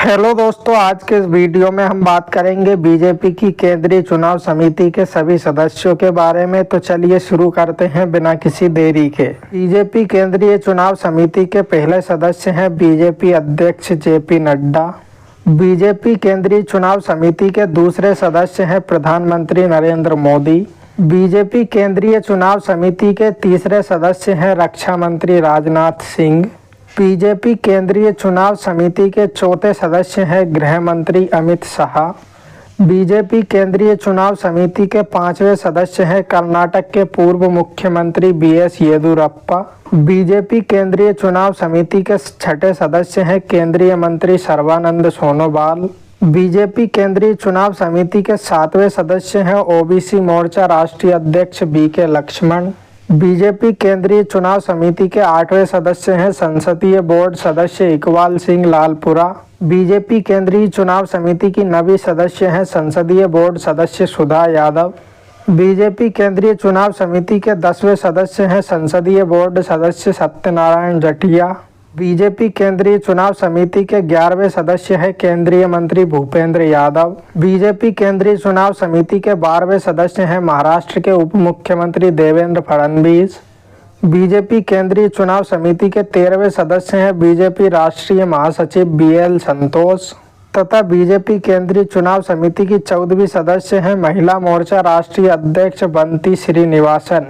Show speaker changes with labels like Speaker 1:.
Speaker 1: Hello दोस्तों, आज के इस वीडियो में हम बात करेंगे बीजेपी की केंद्रीय चुनाव समिति के सभी सदस्यों के बारे में। तो चलिए शुरू करते हैं बिना किसी देरी के। बीजेपी केंद्रीय चुनाव समिति के पहले सदस्य हैं बीजेपी अध्यक्ष जेपी नड्डा। बीजेपी केंद्रीय चुनाव समिति के दूसरे सदस्य हैं प्रधानमंत्री नरेंद्र मोदी। बीजेपी केंद्रीय चुनाव समिति के तीसरे सदस्य हैं रक्षा मंत्री राजनाथ सिंह। बीजेपी केंद्रीय चुनाव समिति के चौथे सदस्य हैं गृह मंत्री अमित शाह। बीजेपी केंद्रीय चुनाव समिति के पांचवें सदस्य हैं कर्नाटक के पूर्व मुख्यमंत्री बीएस येदियुरप्पा। बीजेपी केंद्रीय चुनाव समिति के छठे सदस्य हैं केंद्रीय मंत्री सर्बानंद सोनोवाल। बीजेपी केंद्रीय चुनाव समिति के सातवें सदस्य हैं ओबीसी मोर्चा राष्ट्रीय अध्यक्ष बीके लक्ष्मण। बीजेपी केंद्रीय चुनाव समिति के आठवें सदस्य हैं संसदीय बोर्ड सदस्य इकबाल सिंह लालपुरा। बीजेपी केंद्रीय चुनाव समिति की नवी सदस्य हैं संसदीय बोर्ड सदस्य सुधा यादव। बीजेपी केंद्रीय चुनाव समिति के 10वें सदस्य हैं संसदीय बोर्ड सदस्य सत्यनारायण जटिया। बीजेपी केंद्रीय चुनाव समिति के 11वें सदस्य है केंद्रीय मंत्री भूपेंद्र यादव। बीजेपी केंद्रीय चुनाव समिति के 12वें सदस्य हैं महाराष्ट्र के उप मुख्यमंत्री देवेंद्र फडणवीस। बीजेपी केंद्रीय चुनाव समिति के 13वें सदस्य हैं बीजेपी राष्ट्रीय महासचिव बीएल संतोष तथा बीजेपी केंद्रीय चुनाव समिति की 14वीं सदस्य हैं महिला मोर्चा राष्ट्रीय अध्यक्ष बंटी श्रीनिवासन।